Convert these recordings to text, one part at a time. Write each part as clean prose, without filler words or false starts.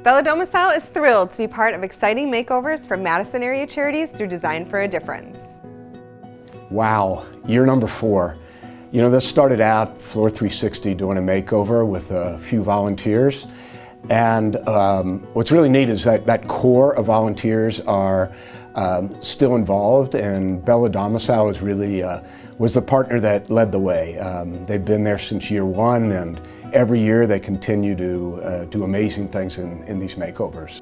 Bella Domicile is thrilled to be part of exciting makeovers for Madison area charities through Design for a Difference. Wow, year number 4. You know, this started out Floor 360 doing a makeover with a few volunteers. And what's really neat is that core of volunteers are still involved, and Bella Domicile was really was the partner that led the way. They've been there since year 1, and every year they continue to do amazing things in these makeovers.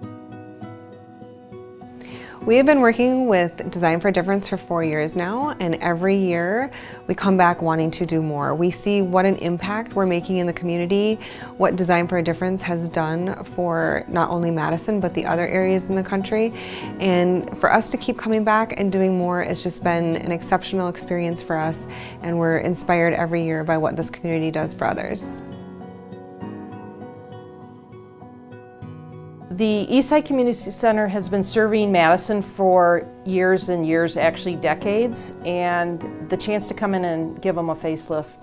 We have been working with Design for a Difference for 4 years now, and every year we come back wanting to do more. We see what an impact we're making in the community, what Design for a Difference has done for not only Madison but the other areas in the country. And for us to keep coming back and doing more, it's just been an exceptional experience for us, and we're inspired every year by what this community does for others. The East Community Center has been serving Madison for years and years, actually decades, and the chance to come in and give them a facelift,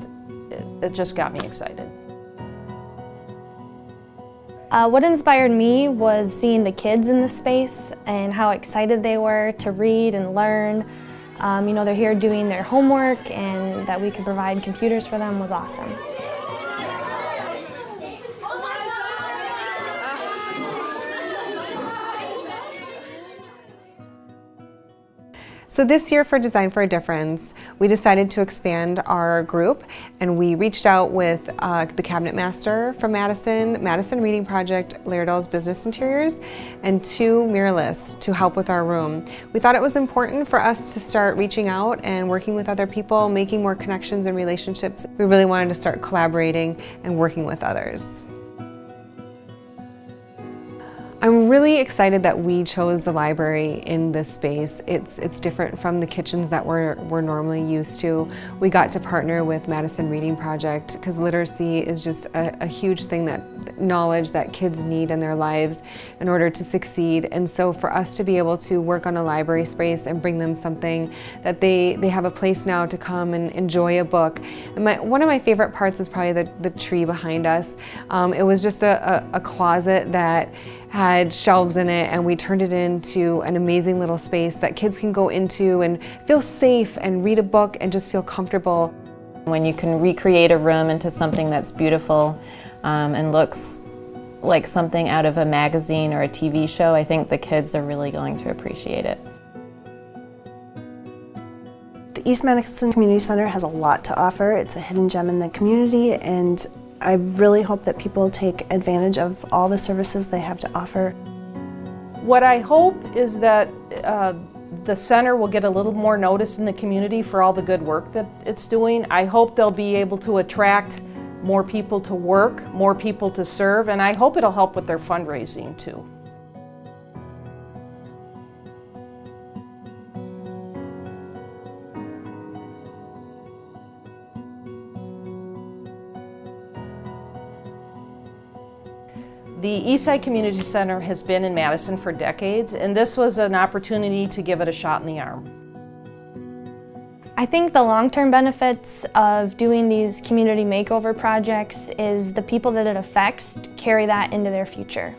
it just got me excited. What inspired me was seeing the kids in the space and how excited they were to read and learn. You know, they're here doing their homework, and that we could provide computers for them was awesome. So this year for Design for a Difference, we decided to expand our group, and we reached out with the Cabinet Master from Madison Reading Project, Lairdale's Business Interiors, and 2 muralists to help with our room. We thought it was important for us to start reaching out and working with other people, making more connections and relationships. We really wanted to start collaborating and working with others. I'm really excited that we chose the library in this space. It's different from the kitchens that we're normally used to. We got to partner with Madison Reading Project because literacy is just a huge thing, that knowledge that kids need in their lives in order to succeed. And so for us to be able to work on a library space and bring them something that they have a place now to come and enjoy a book. And one of my favorite parts is probably the tree behind us. It was just a closet that had shelves in it, and we turned it into an amazing little space that kids can go into and feel safe and read a book and just feel comfortable. When you can recreate a room into something that's beautiful and looks like something out of a magazine or a TV show, I think the kids are really going to appreciate it. The East Madison Community Center has a lot to offer. It's a hidden gem in the community, and I really hope that people take advantage of all the services they have to offer. What I hope is that the center will get a little more notice in the community for all the good work that it's doing. I hope they'll be able to attract more people to work, more people to serve, and I hope it'll help with their fundraising too. The East Side Community Center has been in Madison for decades, and this was an opportunity to give it a shot in the arm. I think the long-term benefits of doing these community makeover projects is the people that it affects carry that into their future.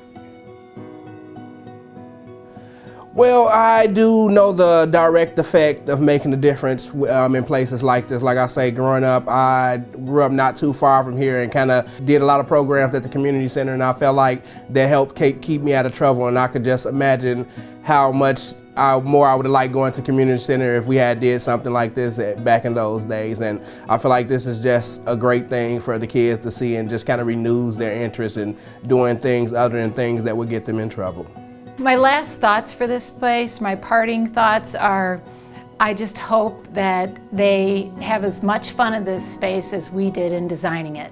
Well, I do know the direct effect of making a difference in places like this. Like I say, growing up, I grew up not too far from here and kind of did a lot of programs at the community center, and I felt like they helped keep me out of trouble, and I could just imagine how much more I would have liked going to the community center if we had did something like this back in those days. And I feel like this is just a great thing for the kids to see, and just kind of renews their interest in doing things other than things that would get them in trouble. My last thoughts for this place, my parting thoughts are, I just hope that they have as much fun in this space as we did in designing it.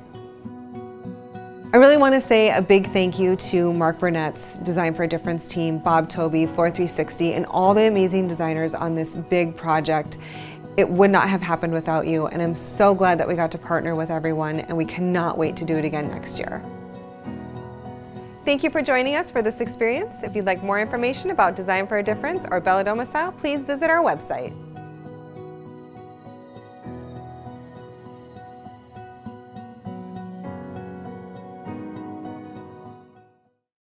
I really want to say a big thank you to Mark Burnett's Design for a Difference team, Bob Toby, Floor 360, and all the amazing designers on this big project. It would not have happened without you, and I'm so glad that we got to partner with everyone, and we cannot wait to do it again next year. Thank you for joining us for this experience. If you'd like more information about Design for a Difference or Bella Domicile, please visit our website.